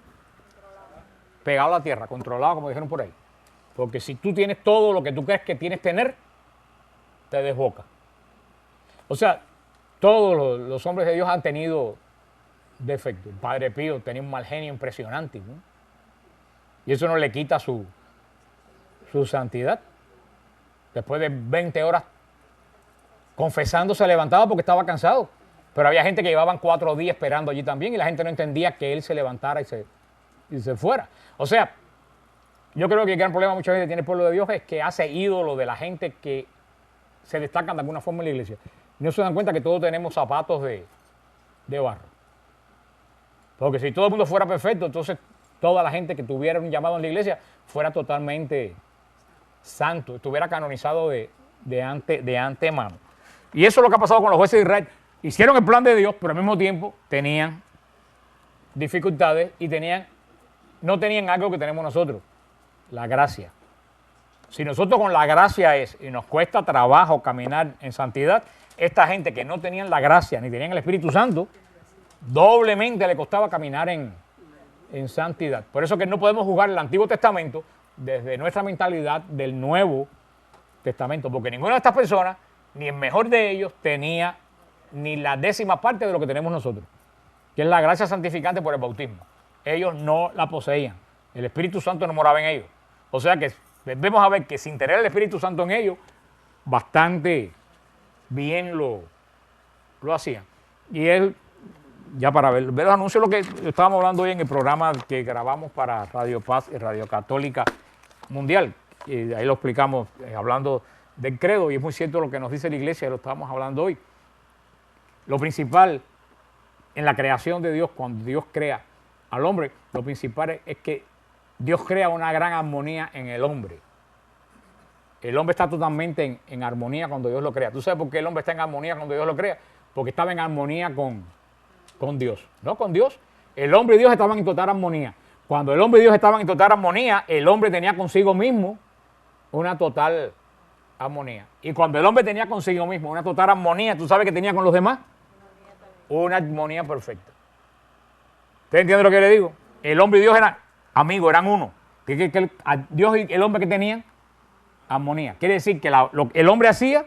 pegado a la tierra, controlado, como dijeron por ahí. Porque si tú tienes todo lo que tú crees que tienes que tener, te desboca. O sea, todos los hombres de Dios han tenido defectos. El Padre Pío tenía un mal genio impresionante, ¿no? Y eso no le quita su santidad. Después de 20 horas confesando se levantaba porque estaba cansado. Pero había gente que llevaban 4 días esperando allí también y la gente no entendía que él se levantara y se fuera. O sea, yo creo que el gran problema muchas veces tiene el pueblo de Dios es que hace ídolo de la gente que se destacan de alguna forma en la iglesia. Y no se dan cuenta que todos tenemos zapatos de barro. Porque si todo el mundo fuera perfecto, entonces toda la gente que tuviera un llamado en la iglesia fuera totalmente santo, estuviera canonizado de antemano. Y eso es lo que ha pasado con los jueces de Israel. hicieron el plan de Dios, pero al mismo tiempo tenían dificultades y no tenían algo que tenemos nosotros, la gracia. Si nosotros con la gracia y nos cuesta trabajo caminar en santidad, esta gente que no tenían la gracia ni tenían el Espíritu Santo, doblemente le costaba caminar en santidad. Por eso que no podemos juzgar el Antiguo Testamento desde nuestra mentalidad del Nuevo Testamento, porque ninguna de estas personas, ni el mejor de ellos, tenía ni la 10ª parte de lo que tenemos nosotros, que es la gracia santificante por el bautismo. Ellos no la poseían. El Espíritu Santo no moraba en ellos. O sea que debemos a ver que sin tener el Espíritu Santo en ellos, bastante bien lo hacían. Y él, ya para ver los anuncios, lo que estábamos hablando hoy en el programa que grabamos para Radio Paz y Radio Católica Mundial, y ahí lo explicamos hablando del credo, y es muy cierto lo que nos dice la iglesia, lo estábamos hablando hoy. Lo principal en la creación de Dios, cuando Dios crea al hombre, lo principal es que Dios crea una gran armonía en el hombre. El hombre está totalmente en armonía cuando Dios lo crea. ¿Tú sabes por qué el hombre está en armonía cuando Dios lo crea? Porque estaba en armonía con Dios, ¿no? Con Dios. El hombre y Dios estaban en total armonía. Cuando el hombre y Dios estaban en total armonía, el hombre tenía consigo mismo una total armonía. Y cuando el hombre tenía consigo mismo una total armonía, ¿tú sabes qué tenía con los demás? Una armonía perfecta. ¿Usted entiende lo que le digo? El hombre y Dios eran amigos, eran uno. Dios y el hombre que tenían armonía. Quiere decir que el hombre hacía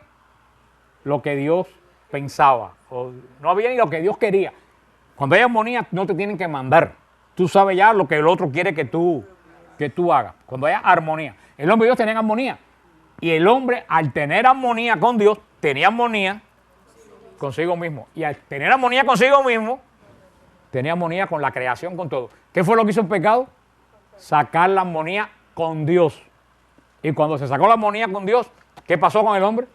lo que Dios pensaba. No había ni lo que Dios quería. Cuando hay armonía, no te tienen que mandar. Tú sabes ya lo que el otro quiere que tú hagas. Cuando haya armonía. El hombre y Dios tenían armonía. Y el hombre, al tener armonía con Dios, tenía armonía consigo mismo. Y al tener armonía consigo mismo, tenía armonía con la creación, con todo. ¿Qué fue lo que hizo el pecado? Sacar la armonía con Dios. Y cuando se sacó la armonía con Dios, ¿qué pasó con el hombre?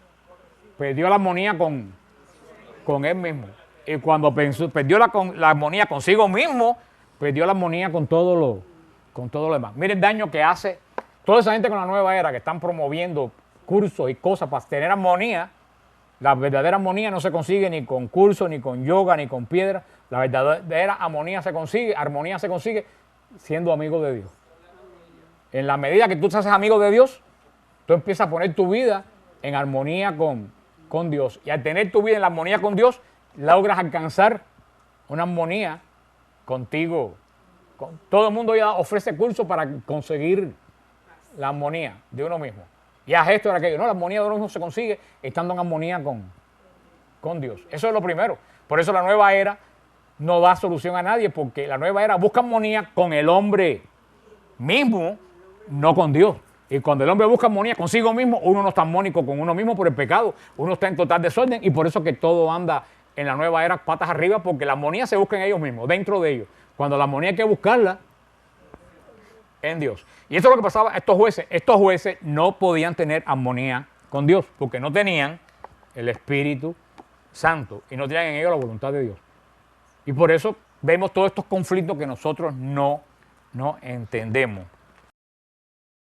Perdió la armonía con él mismo. Y cuando perdió la armonía consigo mismo, perdió la armonía con todo lo demás. Mire el daño que hace toda esa gente con la nueva era que están promoviendo cursos y cosas para tener armonía. La verdadera armonía no se consigue ni con cursos, ni con yoga, ni con piedra. La verdadera armonía se consigue siendo amigo de Dios. En la medida que tú te haces amigo de Dios, tú empiezas a poner tu vida en armonía con Dios. Y al tener tu vida en la armonía con Dios, logras alcanzar una armonía contigo. Todo el mundo ya ofrece cursos para conseguir la armonía de uno mismo. Y haz esto y aquello. No, la armonía de uno mismo se consigue estando en armonía con Dios. Eso es lo primero. Por eso la nueva era no da solución a nadie, porque la nueva era busca armonía con el hombre mismo, no con Dios. Y cuando el hombre busca armonía consigo mismo, uno no está armónico con uno mismo por el pecado. Uno está en total desorden, y por eso que todo anda en la nueva era patas arriba, porque la armonía se busca en ellos mismos, dentro de ellos. Cuando la armonía hay que buscarla en Dios. Y eso es lo que pasaba a estos jueces. Estos jueces no podían tener armonía con Dios, porque no tenían el Espíritu Santo y no tenían en ellos la voluntad de Dios. Y por eso vemos todos estos conflictos que nosotros no entendemos.